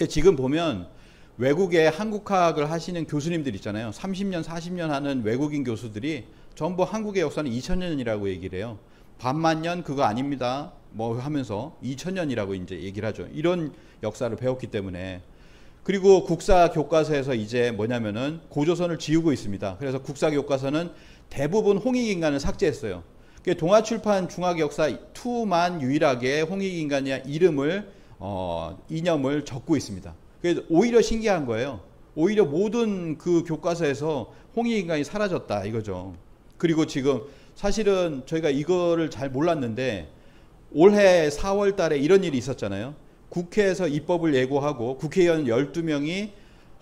지금 보면 외국에 한국학을 하시는 교수님들 있잖아요. 30년, 40년 하는 외국인 교수들이 전부 한국의 역사는 2000년이라고 얘기를 해요. 반만년 그거 아닙니다. 뭐 하면서 2000년이라고 이제 얘기를 하죠. 이런 역사를 배웠기 때문에. 그리고 국사 교과서에서 이제 뭐냐면은 고조선을 지우고 있습니다. 그래서 국사 교과서는 대부분 홍익인간을 삭제했어요. 동아출판 중학역사 2만 유일하게 홍익인간의 이름을 이념을 적고 있습니다. 그래서 오히려 신기한 거예요. 오히려 모든 그 교과서에서 홍익인간이 사라졌다 이거죠. 그리고 지금 사실은 저희가 이거를 잘 몰랐는데 올해 4월 달에 이런 일이 있었잖아요. 국회에서 입법을 예고하고 국회의원 12명이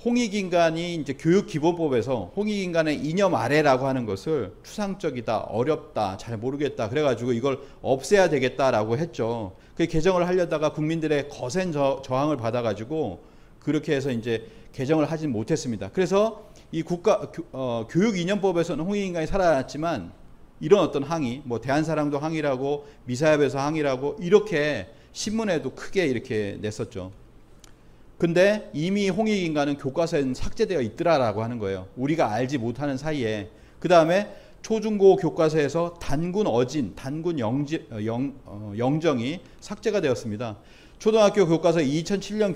홍익인간이 이제 교육기본법에서 홍익인간의 이념 아래라고 하는 것을 추상적이다, 어렵다, 잘 모르겠다 그래가지고 이걸 없애야 되겠다라고 했죠. 그 개정을 하려다가 국민들의 거센 저항을 받아가지고 그렇게 해서 이제 개정을 하진 못했습니다. 그래서 이 교육이념법에서는 홍익인간이 살아났지만 이런 어떤 항의, 뭐 대한사랑도 항의라고 미사협에서 항의라고 이렇게 신문에도 크게 이렇게 냈었죠. 근데 이미 홍익인간은 교과서에는 삭제되어 있더라라고 하는 거예요. 우리가 알지 못하는 사이에. 그 다음에 초중고 교과서에서 단군 어진, 단군 영정이 삭제가 되었습니다. 초등학교 교과서 2007년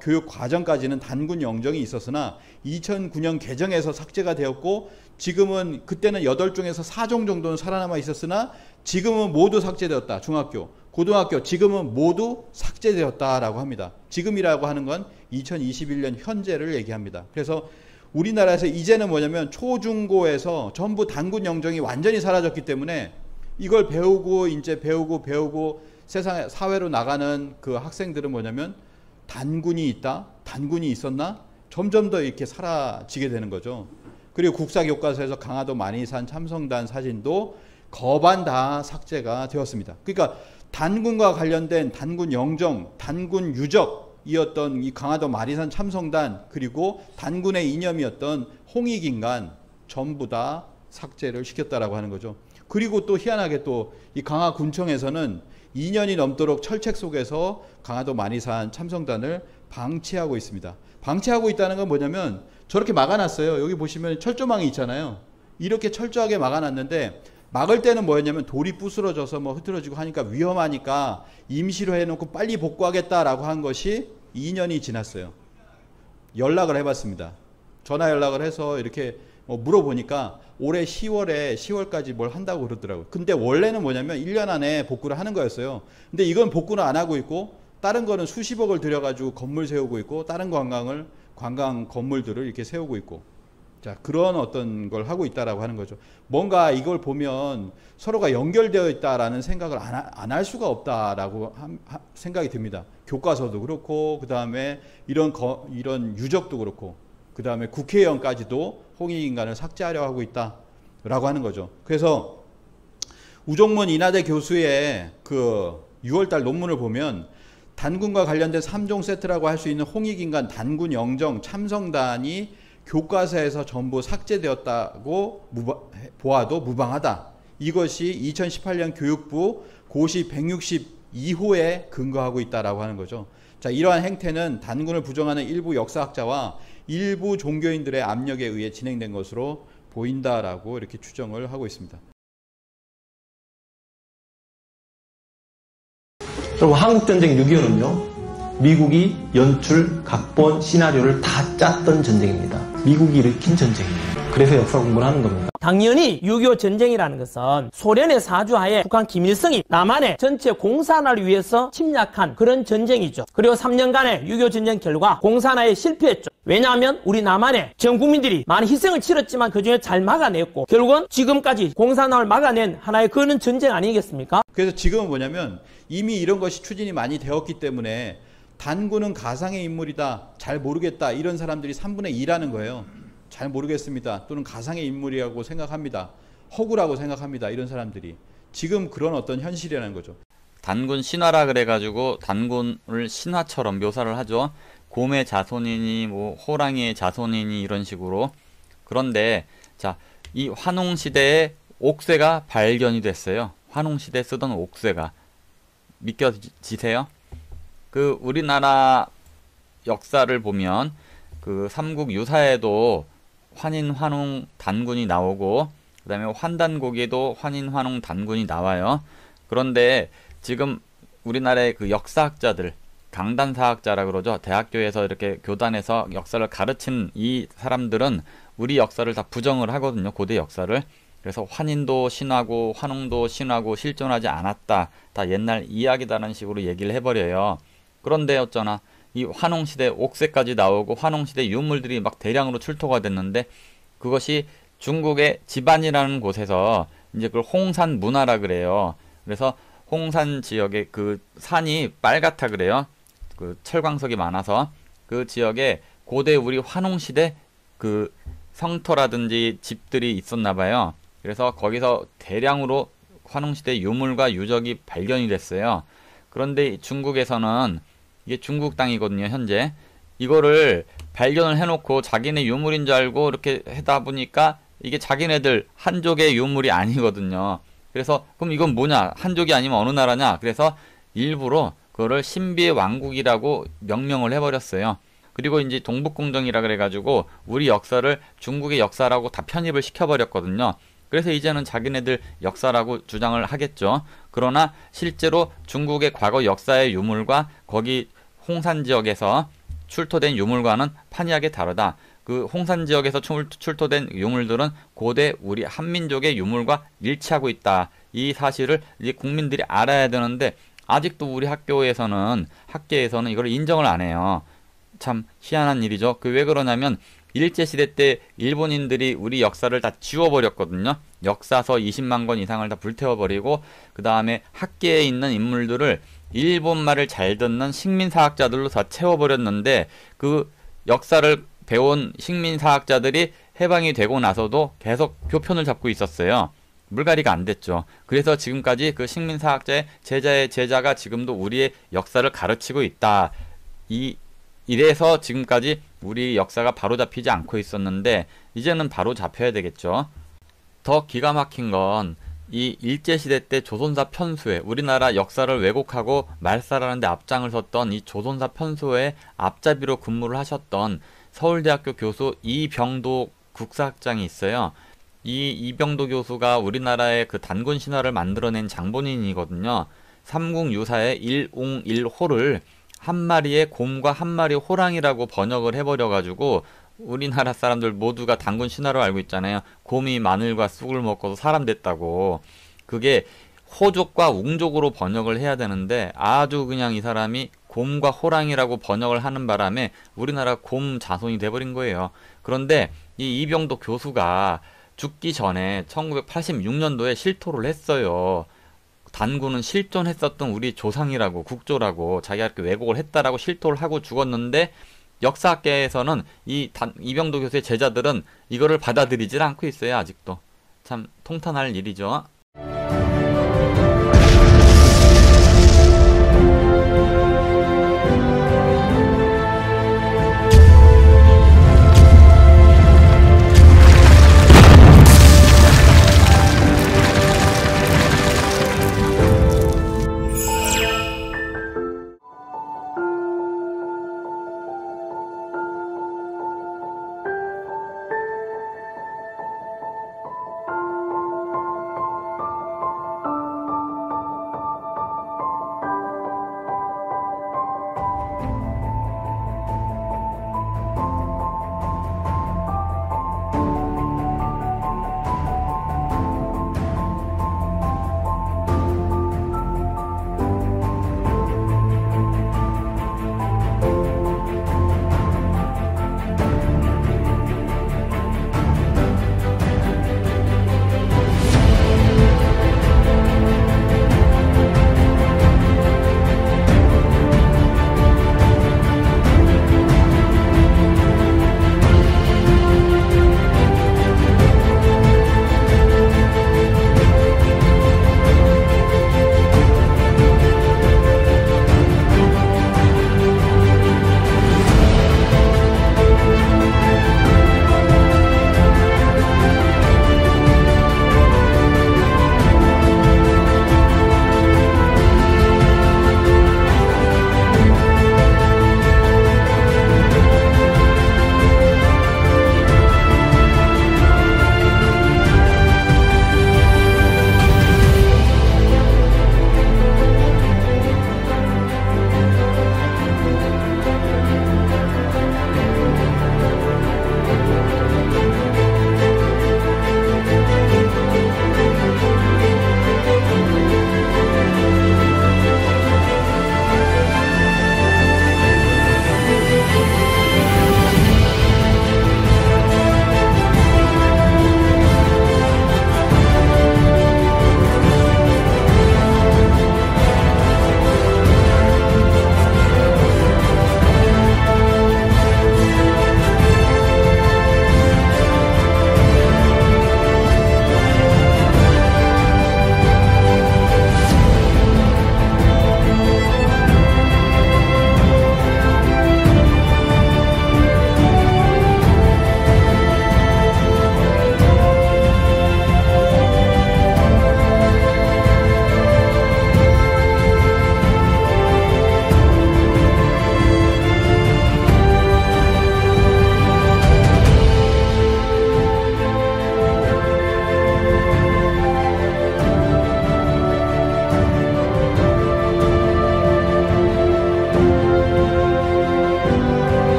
교육 과정까지는 단군 영정이 있었으나 2009년 개정에서 삭제가 되었고 지금은 그때는 8종에서 4종 정도는 살아남아 있었으나 지금은 모두 삭제되었다. 중학교, 고등학교 지금은 모두 삭제되었다라고 합니다. 지금이라고 하는 건 2021년 현재를 얘기합니다. 그래서 우리나라에서 이제는 뭐냐면 초중고에서 전부 단군 영정이 완전히 사라졌기 때문에 이걸 배우고 이제 배우고 세상에 사회로 나가는 그 학생들은 뭐냐면 단군이 있다, 단군이 있었나 점점 더 이렇게 사라지게 되는 거죠. 그리고 국사교과서에서 강화도 만이산 참성단 사진도 거반 다 삭제가 되었습니다. 그러니까 단군과 관련된 단군 영정, 단군 유적이었던 이 강화도 만이산 참성단 그리고 단군의 이념이었던 홍익인간 전부 다 삭제를 시켰다라고 하는 거죠. 그리고 또 희한하게 또 이 강화군청에서는 2년이 넘도록 철책 속에서 강화도 만이산 참성단을 방치하고 있습니다. 방치하고 있다는 건 뭐냐면 저렇게 막아놨어요. 여기 보시면 철조망이 있잖아요. 이렇게 철저하게 막아놨는데 막을 때는 뭐였냐면 돌이 부스러져서 뭐 흐트러지고 하니까 위험하니까 임시로 해놓고 빨리 복구하겠다라고 한 것이 2년이 지났어요. 연락을 해봤습니다. 전화 연락을 해서 이렇게 물어보니까 올해 10월까지 뭘 한다고 그러더라고요. 근데 원래는 뭐냐면 1년 안에 복구를 하는 거였어요. 근데 이건 복구는 안 하고 있고 다른 거는 수십억을 들여가지고 건물 세우고 있고 다른 관광 건물들을 이렇게 세우고 있고 자 그런 어떤 걸 하고 있다라고 하는 거죠. 뭔가 이걸 보면 서로가 연결되어 있다라는 생각을 안 할 수가 없다라고 생각이 듭니다. 교과서도 그렇고 그 다음에 이런 유적도 그렇고 그 다음에 국회의원까지도 홍익인간을 삭제하려 하고 있다라고 하는 거죠. 그래서 우종문 인하대 교수의 그 6월달 논문을 보면 단군과 관련된 3종 세트라고 할 수 있는 홍익인간, 단군 영정, 참성단이 교과서에서 전부 삭제되었다고 보아도 무방하다. 이것이 2018년 교육부 고시 162호에 근거하고 있다라고 하는 거죠. 자, 이러한 행태는 단군을 부정하는 일부 역사학자와 일부 종교인들의 압력에 의해 진행된 것으로 보인다라고 이렇게 추정을 하고 있습니다. 여러분 한국전쟁 6.25는요. 미국이 연출, 각본, 시나리오를 다 짰던 전쟁입니다. 미국이 일으킨 전쟁이에요. 그래서 역사 공부를 하는 겁니다. 당연히 6.25 전쟁이라는 것은 소련의 사주하에 북한 김일성이 남한의 전체 공산화를 위해서 침략한 그런 전쟁이죠. 그리고 3년간의 6.25 전쟁 결과 공산화에 실패했죠. 왜냐하면 우리 남한의 전 국민들이 많은 희생을 치렀지만 그중에 잘 막아냈고 결국은 지금까지 공산화를 막아낸 하나의 그런 전쟁 아니겠습니까? 그래서 지금은 뭐냐면 이미 이런 것이 추진이 많이 되었기 때문에 단군은 가상의 인물이다, 잘 모르겠다 이런 사람들이 3분의 2라는 거예요. 잘 모르겠습니다. 또는 가상의 인물이라고 생각합니다. 허구라고 생각합니다. 이런 사람들이. 지금 그런 어떤 현실이라는 거죠. 단군 신화라 그래가지고 단군을 신화처럼 묘사를 하죠. 곰의 자손이니 뭐 호랑이의 자손이니 이런 식으로. 그런데 자, 이 환웅시대에 옥새가 발견이 됐어요. 환웅시대에 쓰던 옥새가. 믿겨지세요? 그 우리나라 역사를 보면 그 삼국 유사에도 환인, 환웅, 단군이 나오고 그 다음에 환단고기에도 환인, 환웅, 단군이 나와요. 그런데 지금 우리나라의 그 역사학자들, 강단사학자라 그러죠. 대학교에서 이렇게 교단에서 역사를 가르친 이 사람들은 우리 역사를 다 부정을 하거든요. 고대 역사를. 그래서 환인도 신화고 환웅도 신화고 실존하지 않았다. 다 옛날 이야기다라는 식으로 얘기를 해버려요. 그런데 어쩌나 이 환웅시대 옥새까지 나오고 환웅시대 유물들이 막 대량으로 출토가 됐는데 그것이 중국의 지반이라는 곳에서 이제 그걸 홍산 문화라 그래요. 그래서 홍산 지역의 그 산이 빨갛다 그래요. 그 철광석이 많아서 그 지역에 고대 우리 환웅시대 그 성터라든지 집들이 있었나 봐요. 그래서 거기서 대량으로 환웅시대 유물과 유적이 발견이 됐어요. 그런데 중국에서는 이게 중국 땅이거든요, 현재. 이거를 발견을 해놓고 자기네 유물인 줄 알고 이렇게 하다 보니까 이게 자기네들 한족의 유물이 아니거든요. 그래서 그럼 이건 뭐냐? 한족이 아니면 어느 나라냐? 그래서 일부러 그거를 신비의 왕국이라고 명명을 해버렸어요. 그리고 이제 동북공정이라 그래가지고 우리 역사를 중국의 역사라고 다 편입을 시켜버렸거든요. 그래서 이제는 자기네들 역사라고 주장을 하겠죠. 그러나 실제로 중국의 과거 역사의 유물과 거기 홍산 지역에서 출토된 유물과는 판이하게 다르다. 그 홍산 지역에서 출토된 유물들은 고대 우리 한민족의 유물과 일치하고 있다. 이 사실을 이제 국민들이 알아야 되는데 아직도 우리 학계에서는 이걸 인정을 안 해요. 참 희한한 일이죠. 그 왜 그러냐면 일제시대 때 일본인들이 우리 역사를 다 지워버렸거든요. 역사서 20만 권 이상을 다 불태워버리고 그 다음에 학계에 있는 인물들을 일본말을 잘 듣는 식민사학자들로 다 채워버렸는데 그 역사를 배운 식민사학자들이 해방이 되고 나서도 계속 교편을 잡고 있었어요. 물갈이가 안 됐죠. 그래서 지금까지 그 식민사학자의 제자의 제자가 지금도 우리의 역사를 가르치고 있다. 이래서 지금까지 우리 역사가 바로 잡히지 않고 있었는데 이제는 바로 잡혀야 되겠죠. 더 기가 막힌 건 이 일제시대 때 조선사 편수에 우리나라 역사를 왜곡하고 말살하는 데 앞장을 섰던 이 조선사 편수에 앞잡이로 근무를 하셨던 서울대학교 교수 이병도 국사학장이 있어요. 이 이병도 교수가 우리나라의 그 단군 신화를 만들어낸 장본인이거든요. 삼국유사의 일옹일호를 한 마리의 곰과 한 마리의 호랑이라고 번역을 해버려가지고 우리나라 사람들 모두가 단군 신화로 알고 있잖아요. 곰이 마늘과 쑥을 먹고서 사람 됐다고. 그게 호족과 웅족으로 번역을 해야 되는데 아주 그냥 이 사람이 곰과 호랑이라고 번역을 하는 바람에 우리나라 곰 자손이 돼버린 거예요. 그런데 이 이병도 교수가 죽기 전에 1986년도에 실토를 했어요. 단군은 실존했었던 우리 조상이라고 국조라고 자기가 이렇게 왜곡을 했다라고 실토를 하고 죽었는데 역사학계에서는 이병도 교수의 제자들은 이거를 받아들이질 않고 있어요. 아직도. 참 통탄할 일이죠.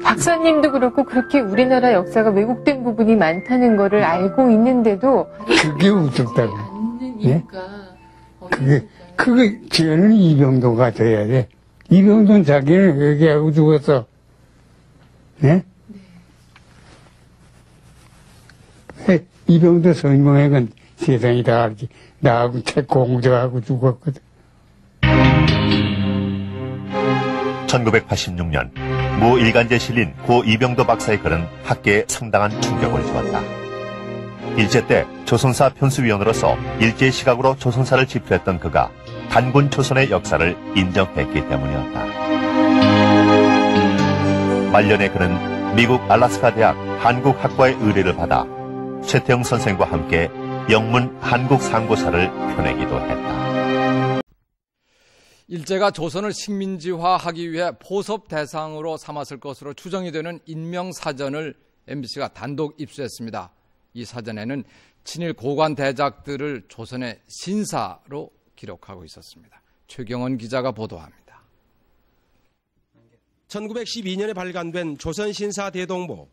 박사님도 그렇고 그렇게 우리나라 역사가 왜곡된 부분이 많다는 거를 알고 있는데도 그게 우습다고. 예? 그게 죄는 이병도가 돼야 돼. 이병도는 자기는 얘기하고 죽었어. 예? 네. 이병도 성공액은 세상이 다 알지. 나하고 책 공저하고 죽었거든. 1986년 모 일간지에 실린 고 이병도 박사의 글은 학계에 상당한 충격을 주었다. 일제 때 조선사 편수위원으로서 일제의 시각으로 조선사를 집필했던 그가 단군 초선의 역사를 인정했기 때문이었다. 말년에 그는 미국 알래스카 대학 한국학과의 의뢰를 받아 최태영 선생과 함께 영문 한국상고사를 펴내기도 했다. 일제가 조선을 식민지화하기 위해 포섭 대상으로 삼았을 것으로 추정이 되는 인명사전을 MBC가 단독 입수했습니다. 이 사전에는 친일 고관 대작들을 조선의 신사로 기록하고 있었습니다. 최경원 기자가 보도합니다. 1912년에 발간된 조선신사 대동보,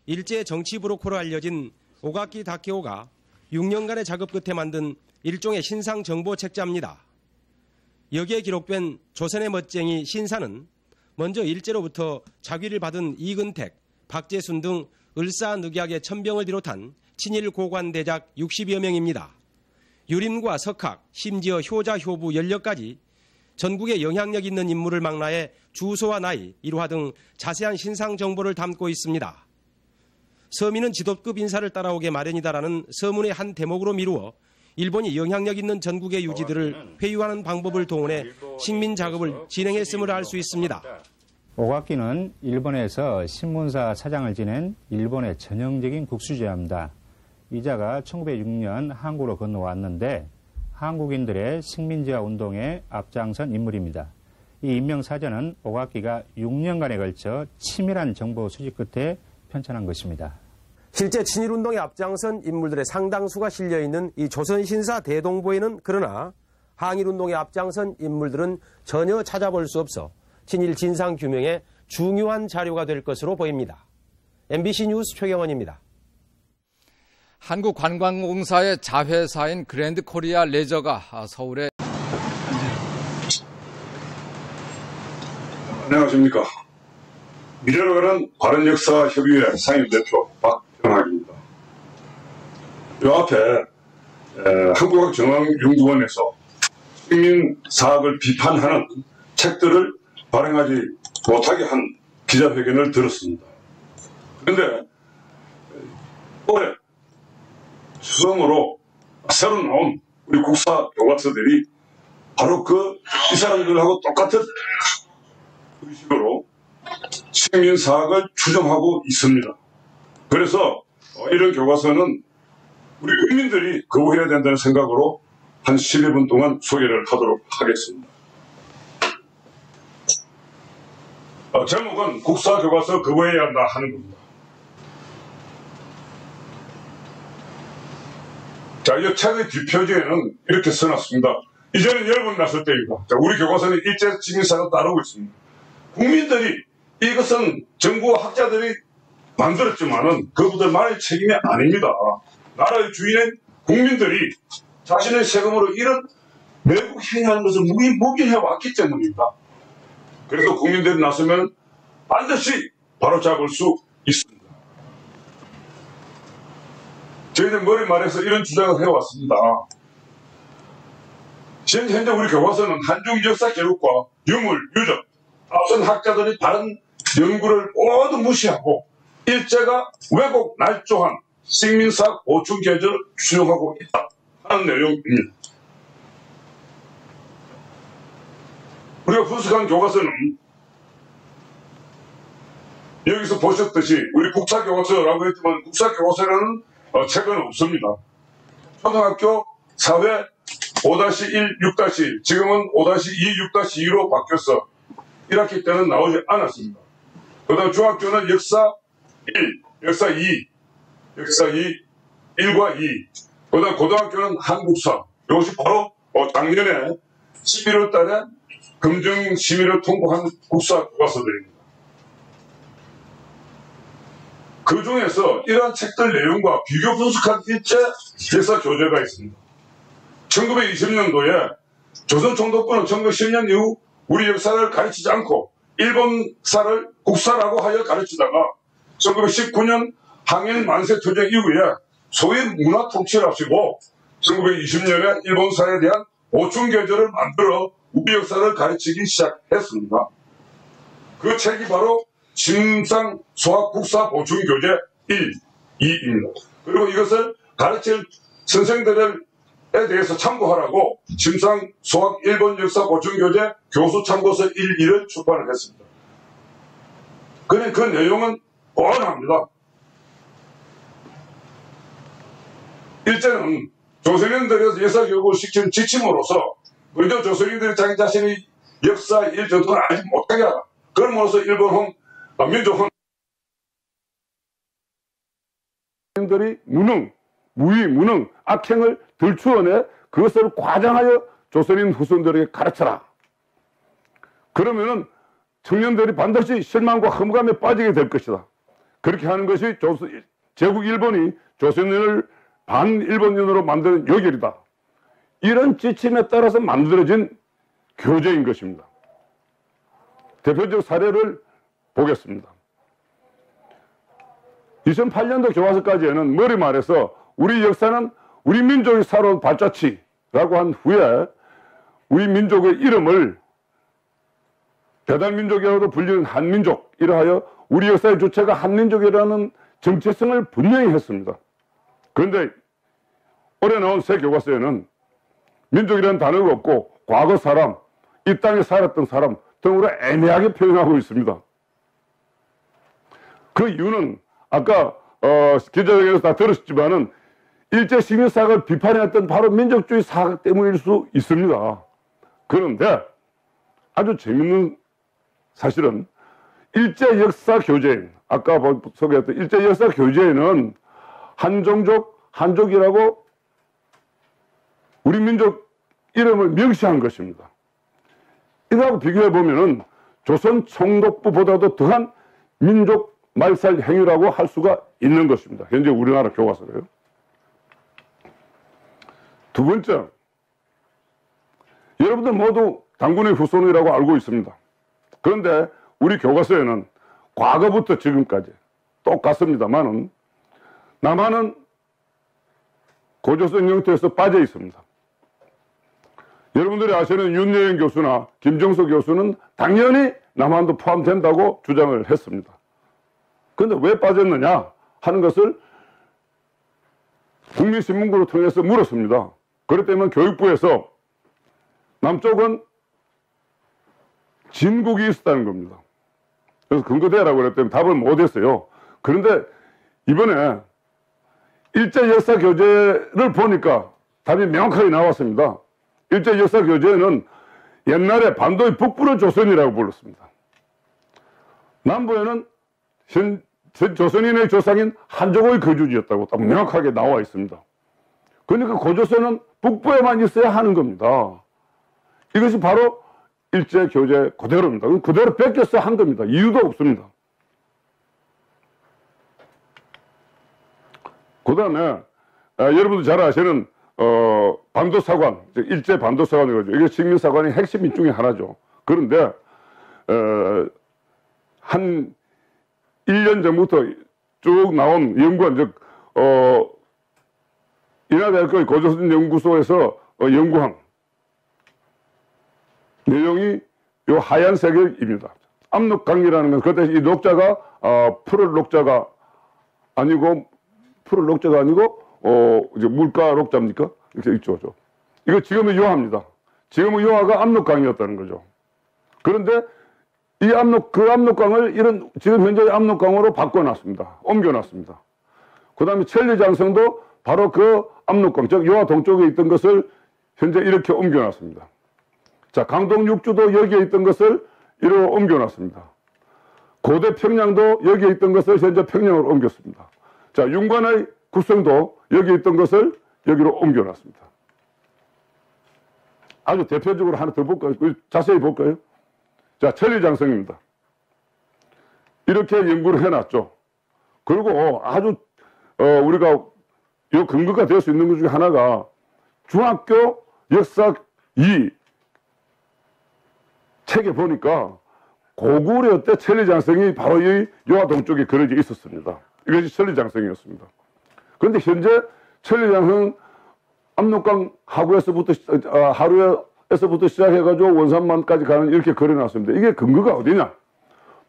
일제 정치 브로커로 알려진 오가키 다케오가 6년간의 작업 끝에 만든 일종의 신상 정보 책자입니다. 여기에 기록된 조선의 멋쟁이 신사는 먼저 일제로부터 자위를 받은 이근택, 박재순 등 을사늑약의 천병을 비롯한 친일 고관 대작 60여 명입니다. 유림과 석학, 심지어 효자, 효부 10여까지 전국에 영향력 있는 인물을 망라해 주소와 나이, 일화 등 자세한 신상 정보를 담고 있습니다. 서민은 지도급 인사를 따라오게 마련이다라는 서문의 한 대목으로 미루어 일본이 영향력 있는 전국의 유지들을 회유하는 방법을 동원해 식민 작업을 진행했음을 알 수 있습니다. 오가키는 일본에서 신문사 사장을 지낸 일본의 전형적인 국수주의자입니다. 이자가 1906년 한국으로 건너왔는데 한국인들의 식민지화 운동에 앞장선 인물입니다. 이 인명사전은 오가키가 6년간에 걸쳐 치밀한 정보 수집 끝에 편찬한 것입니다. 실제 친일운동에 앞장선 인물들의 상당수가 실려있는 이 조선신사 대동보에는 그러나 항일운동에 앞장선 인물들은 전혀 찾아볼 수 없어 친일 진상규명에 중요한 자료가 될 것으로 보입니다. MBC 뉴스 최경원입니다. 한국관광공사의 자회사인 그랜드 코리아 레저가 서울에 안녕하십니까. 미래로 가는 바른역사협의회 상임대표 박병학입니다. 요 앞에 한국학정황연구원에서 식민사학을 비판하는 책들을 발행하지 못하게 한 기자회견을 들었습니다. 그런데 올해 처음으로 새로 나온 우리 국사 교과서들이 바로 이 사람들하고 똑같은 식으로 식민사학을 추정하고 있습니다. 그래서 이런 교과서는 우리 국민들이 거부해야 된다는 생각으로 한 12분 동안 소개를 하도록 하겠습니다. 제목은 국사교과서 거부해야 한다 하는 겁니다. 자, 이 책의 뒷표지에는 이렇게 써놨습니다. 이제는 여러분 났을 때입니다. 자, 우리 교과서는 일제 식민사를 따르고 있습니다. 국민들이 이것은 정부와 학자들이 만들었지만은 그분들만의 책임이 아닙니다. 나라의 주인인 국민들이 자신의 세금으로 이런 외국 행위하는 것을 무기해 왔기 때문입니다. 그래서 국민들이 나서면 반드시 바로잡을 수 있습니다. 저희는 머리 말해서 이런 주장을 해왔습니다. 현재 우리 교과서는 한중 역사 기록과 유물, 유적, 앞선 학자들이 다른 연구를 모두 무시하고 일제가 왜곡 날조한 식민사학 보충 계절을 추정하고 있다 하는 내용입니다. 우리가 분석한 교과서는 여기서 보셨듯이 우리 국사교과서라고 했지만 국사교과서라는 책은 없습니다. 초등학교 사회 5-1, 6-1 지금은 5-2, 6-2로 바뀌어서 1학기 때는 나오지 않았습니다. 그 다음 중학교는 역사 1, 역사 2, 역사 2, 1과 2. 그 다음 고등학교는 한국사. 이것이 바로 작년에 11월 달에 검증 심의를 통보한 국사 교과서들입니다. 그 중에서 이러한 책들 내용과 비교 분석한 일제 역사 교재가 있습니다. 1920년도에 조선 총독부는 1910년 이후 우리 역사를 가르치지 않고 일본사를 국사라고 하여 가르치다가 1919년 항일 만세 투쟁 이후에 소위 문화 통치를 합치고 1920년에 일본사에 대한 보충교재를 만들어 우리 역사를 가르치기 시작했습니다. 그 책이 바로 침상 소학 국사 보충교재 1, 2입니다. 그리고 이것을 가르칠 선생들에 대해서 참고하라고 침상 소학 일본 역사 보충교재 교수 참고서 1, 2를 출판을 했습니다. 그런데 그 내용은 뻔합니다. 일제는 조선인들에서 역사교육을 시키는 지침으로서 먼저 조선인들이 자기 자신의 역사 일전통을 알지 못하게 하라. 그럼으로써 일본 민족은 들이 무능, 무위, 무능, 악행을 들추어내 그것을 과장하여 조선인 후손들에게 가르쳐라. 그러면은 청년들이 반드시 실망과 험감에 빠지게 될 것이다. 그렇게 하는 것이 제국 일본이 조선인을 반일본인으로 만드는 요결이다. 이런 지침에 따라서 만들어진 교재인 것입니다. 대표적 사례를 보겠습니다. 2008년도 교과서까지는 머리 말해서 우리 역사는 우리 민족이 살아온 발자취라고 한 후에 우리 민족의 이름을 배달민족이라고도 불리는 한민족 이러하여 우리 역사의 주체가 한민족이라는 정체성을 분명히 했습니다. 그런데 올해 나온 새 교과서에는 민족이라는 단어가 없고 과거 사람, 이 땅에 살았던 사람 등으로 애매하게 표현하고 있습니다. 그 이유는 아까 기자회견에서 다 들으셨지만은 일제 식민사학을 비판해왔던 바로 민족주의 사학 때문일 수 있습니다. 그런데 아주 재밌는 사실은 일제 역사 교재인, 아까 소개했던 일제 역사 교재에는 한종족, 한족이라고 우리 민족 이름을 명시한 것입니다. 이거하고 비교해 보면은 조선 총독부보다도 더한 민족 말살 행위라고 할 수가 있는 것입니다. 현재 우리나라 교과서로요. 두 번째, 여러분들 모두 단군의 후손이라고 알고 있습니다. 그런데 우리 교과서에는 과거부터 지금까지 똑같습니다만은 남한은 고조선 영토에서 빠져 있습니다. 여러분들이 아시는 윤여행 교수나 김정수 교수는 당연히 남한도 포함된다고 주장을 했습니다. 그런데 왜 빠졌느냐 하는 것을 국민신문고를 통해서 물었습니다. 그렇기 때문에 교육부에서 남쪽은 진국이 있었다는 겁니다. 그래서 근거대라고 그랬더니 답을 못했어요. 그런데 이번에 일제 역사 교재를 보니까 답이 명확하게 나왔습니다. 일제 역사 교재는 옛날에 반도의 북부를 조선이라고 불렀습니다. 남부에는 조선인의 조상인 한족의 거주지였다고 딱 명확하게 나와 있습니다. 그러니까 고조선은 북부에만 있어야 하는 겁니다. 이것이 바로 일제 교재 그대로입니다. 그대로 뺏겨서 한 겁니다. 이유도 없습니다. 그 다음에 여러분도 잘 아시는 반도사관, 일제 반도사관이거든요. 이게 식민사관의 핵심 중에 하나죠. 그런데 한 1년 전부터 쭉 나온 연구원, 즉 인하대학교 고조선 연구소에서 연구한 내용이 요 하얀색입니다. 압록강이라는 건 그때 이 녹자가 푸른 녹자가 아니고 이제 물가 녹자입니까? 이렇게 있죠. 이거 지금의 요하입니다. 지금의 요하가 압록강이었다는 거죠. 그런데 이 그 압록강을 지금 현재의 압록강으로 바꿔놨습니다. 옮겨놨습니다. 그 다음에 천리장성도 바로 그 압록강, 즉 요하 동쪽에 있던 것을 현재 이렇게 옮겨놨습니다. 자, 강동 육주도 여기에 있던 것을 이리로 옮겨놨습니다. 고대 평양도 여기에 있던 것을 현재 평양으로 옮겼습니다. 자, 윤관의 국성도 여기에 있던 것을 여기로 옮겨놨습니다. 아주 대표적으로 하나 더 볼까요? 자세히 볼까요? 자, 천리장성입니다. 이렇게 연구를 해놨죠. 그리고 아주 우리가 이 근거가 될 수 있는 것 중에 하나가 중학교 역사 2 책에 보니까 고구려 때 천리장성이 바로 이 요하 동쪽에 그려져 있었습니다. 이것이 천리장성이었습니다. 그런데 현재 천리장성 압록강 하루에서부터 시작해가지고 원산만까지 가는 이렇게 그려놨습니다. 이게 근거가 어디냐?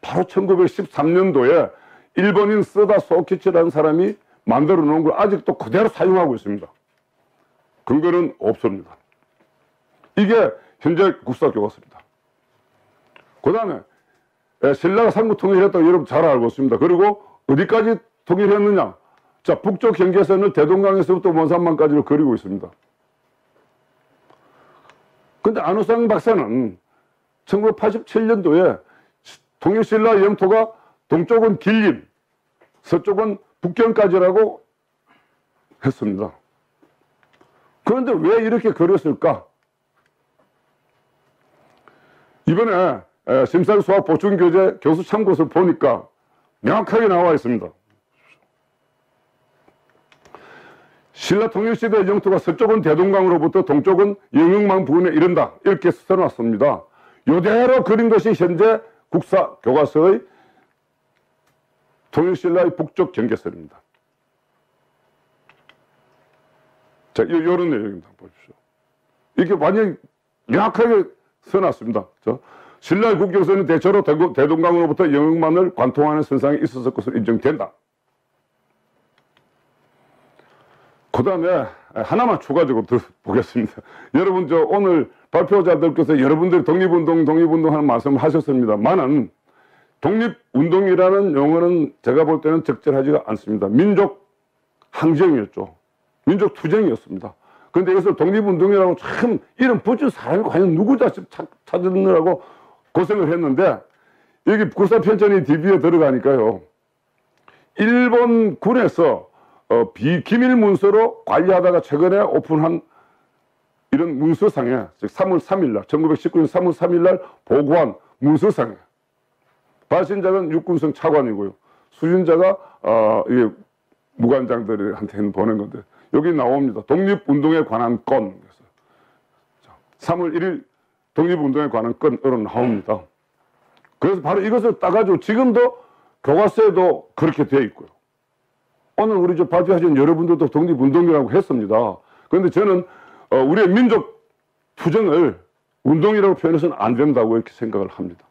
바로 1913년도에 일본인 쓰다 소키치라는 사람이 만들어 놓은 걸 아직도 그대로 사용하고 있습니다. 근거는 없습니다. 이게 현재 국사교과서입니다. 그 다음에 신라가 삼국 통일했다고 여러분 잘 알고 있습니다. 그리고 어디까지 통일했느냐? 자, 북쪽 경계선을 대동강에서부터 원산만까지로 그리고 있습니다. 근데 안우상 박사는 1987년도에 통일신라 영토가 동쪽은 길림, 서쪽은 북경까지라고 했습니다. 그런데 왜 이렇게 그렸을까? 이번에 심사수학 보충교재 교수 참고서를 보니까 명확하게 나와 있습니다. 신라 통일시대 영토가 서쪽은 대동강으로부터 동쪽은 영흥망 부근에 이른다. 이렇게 써놨습니다. 이대로 그린 것이 현재 국사교과서의 통일신라의 북쪽 경계선입니다. 자, 이런 내용입니다. 보십시오. 이렇게 완전히 명확하게 써놨습니다. 신라의 국경선은 대체로 대동강으로부터 영흥만을 관통하는 선상에 있었을 것으로 인정된다. 그 다음에 하나만 추가적으로 더 보겠습니다. 여러분, 오늘 발표자들께서 여러분들이 독립운동 하는 말씀을 하셨습니다만은 독립운동이라는 용어는 제가 볼 때는 적절하지가 않습니다. 민족 항쟁이었죠. 민족 투쟁이었습니다. 그런데 이것을 독립운동이라고 참 이름 붙인 사람이 과연 누구다 찾느라고 고생을 했는데 여기 국사편찬이 DB에 들어가니까요. 일본 군에서 비기밀 문서로 관리하다가 최근에 오픈한 이런 문서상에, 즉 3월 3일날 1919년 3월 3일날 보고한 문서상에 발신자는 육군성 차관이고요. 수신자가 이게 무관장들한테 보낸 건데 여기 나옵니다. 독립운동에 관한 건. 3월 1일 독립운동에 관한 건으로 나옵니다. 그래서 바로 이것을 따가지고 지금도 교과서에도 그렇게 되어 있고요. 오늘 우리 발표하신 여러분들도 독립운동이라고 했습니다. 그런데 저는 우리의 민족 투쟁을 운동이라고 표현해서는 안 된다고 이렇게 생각을 합니다.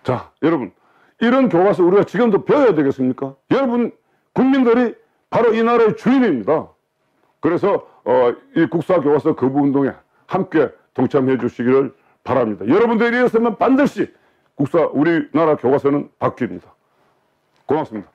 자, 여러분, 이런 교과서 우리가 지금도 배워야 되겠습니까? 여러분, 국민들이 바로 이 나라의 주인입니다. 그래서 이 국사교과서 거부운동에 함께 동참해 주시기를 바랍니다. 여러분들이 이랬으면 반드시 우리나라 교과서는 바뀝니다. 고맙습니다.